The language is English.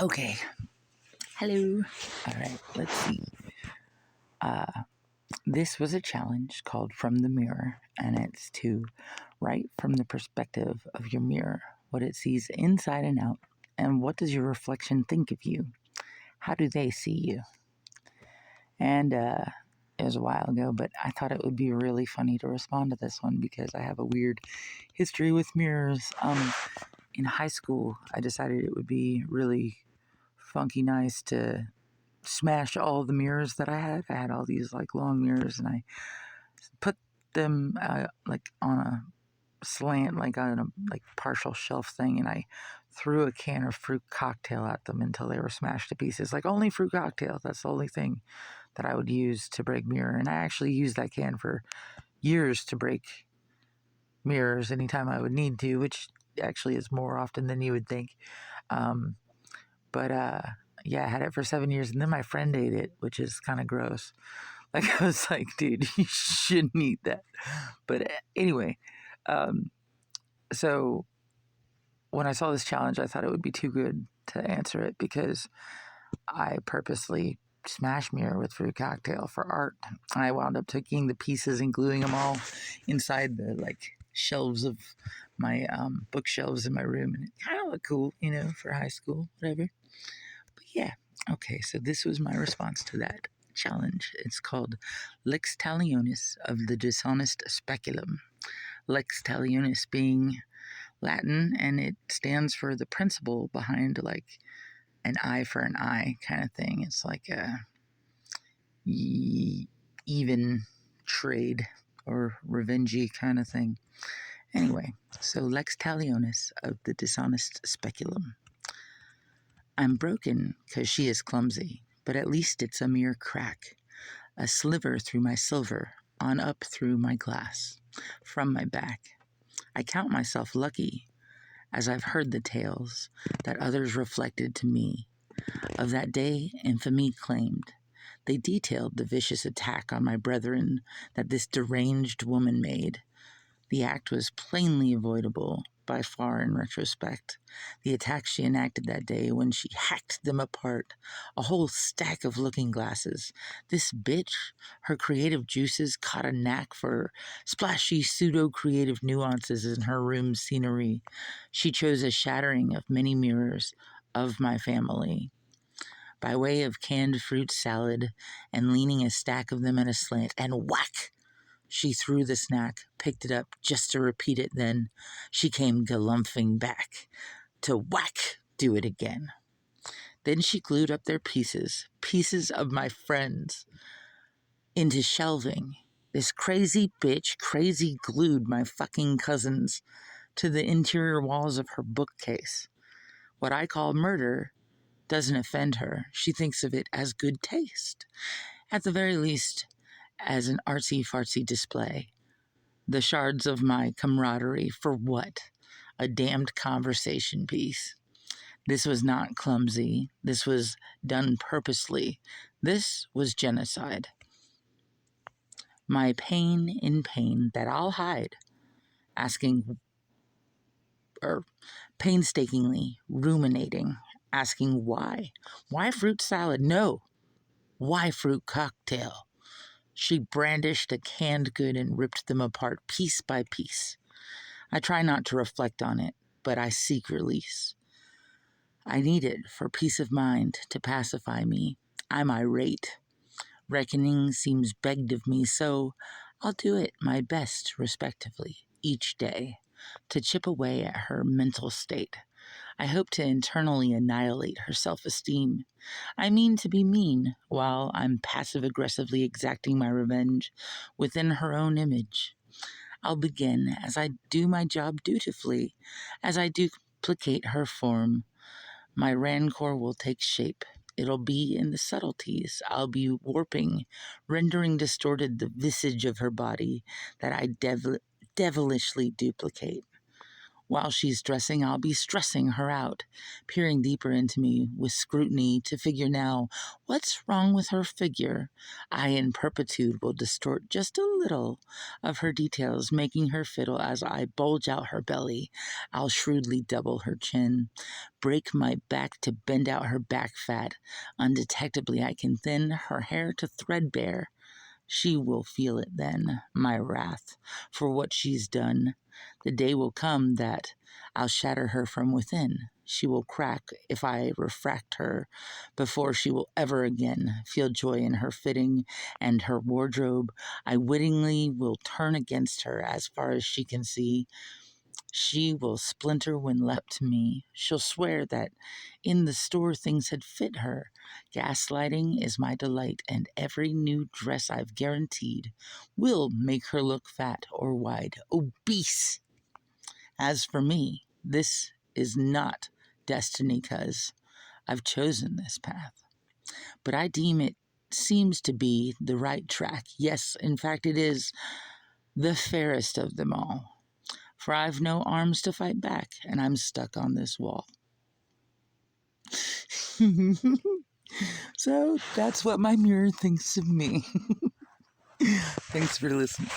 Okay. Hello. All right, let's see. This was a challenge called From the Mirror, and it's to write from the perspective of your mirror what it sees inside and out, and what does your reflection think of you? How do they see you? And it was a while ago, but I thought it would be really funny to respond to this one because I have a weird history with mirrors. In high school, I decided it would be really funky nice to smash all the mirrors that I had. I had all these like long mirrors, and I put them like on a slant, like on a like partial shelf thing, and I threw a can of fruit cocktail at them until they were smashed to pieces. Like only fruit cocktail. That's the only thing that I would use to break mirror, and I actually used that can for years to break mirrors anytime I would need to, which actually is more often than you would think. Um, but yeah, I had it for 7 years, and then my friend ate it, which is kind of gross. Like I was like, dude, you shouldn't eat that. But anyway, um, so when I saw this challenge, I thought it would be too good to answer it because I purposely smashed mirror with fruit cocktail for art. I wound up taking the pieces and gluing them all inside the like shelves of my bookshelves in my room, and it kind of looked cool, for high school, whatever. But yeah, okay. So this was my response to that challenge. It's called Lex Talionis of the Dishonest Speculum. Lex Talionis being Latin, and it stands for the principle behind like an eye for an eye kind of thing. It's like a even trade or revengey kind of thing. Anyway, so Lex Talionis of the Dishonest Speculum. I'm broken because she is clumsy, but at least it's a mere crack, a sliver through my silver, on up through my glass, from my back. I count myself lucky, as I've heard the tales that others reflected to me of that day infamy claimed. They detailed the vicious attack on my brethren that this deranged woman made. The act was plainly avoidable, by far in retrospect. The attack she enacted that day when she hacked them apart, a whole stack of looking glasses. This bitch, her creative juices caught a knack for splashy pseudo-creative nuances in her room's scenery. She chose a shattering of many mirrors of my family. By way of canned fruit salad and leaning a stack of them at a slant, and whack! She threw the snack, picked it up just to repeat it then. She came galumphing back to whack, do it again. Then she glued up their pieces of my friends, into shelving. This crazy bitch crazy glued my fucking cousins to the interior walls of her bookcase. What I call murder doesn't offend her. She thinks of it as good taste. At the very least, as an artsy-fartsy display. The shards of my camaraderie for what? A damned conversation piece. This was not clumsy. This was done purposely. This was genocide. My pain in pain that I'll hide, asking, or painstakingly ruminating, asking why. Why fruit salad? No. Why fruit cocktail? She brandished a canned good and ripped them apart piece by piece. I try not to reflect on it, but I seek release. I need it for peace of mind to pacify me. I'm irate. Reckoning seems begged of me, so I'll do it my best, respectively, each day, to chip away at her mental state. I hope to internally annihilate her self-esteem. I mean to be mean while I'm passive-aggressively exacting my revenge within her own image. I'll begin as I do my job dutifully, as I duplicate her form. My rancor will take shape. It'll be in the subtleties. I'll be warping, rendering distorted the visage of her body that I devilishly duplicate. While she's dressing, I'll be stressing her out, peering deeper into me with scrutiny to figure now what's wrong with her figure. I, in perpetude, will distort just a little of her details, making her fiddle as I bulge out her belly. I'll shrewdly double her chin, break my back to bend out her back fat. Undetectably, I can thin her hair to threadbare. She will feel it then, my wrath, for what she's done. The day will come that I'll shatter her from within. She will crack if I refract her before she will ever again feel joy in her fitting and her wardrobe. I wittingly will turn against her as far as she can see. She will splinter when left to me. She'll swear that in the store things had fit her. Gaslighting is my delight, and every new dress I've guaranteed will make her look fat or wide, obese. As for me, this is not destiny, 'cause I've chosen this path. But I deem it seems to be the right track. Yes, in fact, it is the fairest of them all. For I've no arms to fight back, and I'm stuck on this wall. So that's what my mirror thinks of me. Thanks for listening.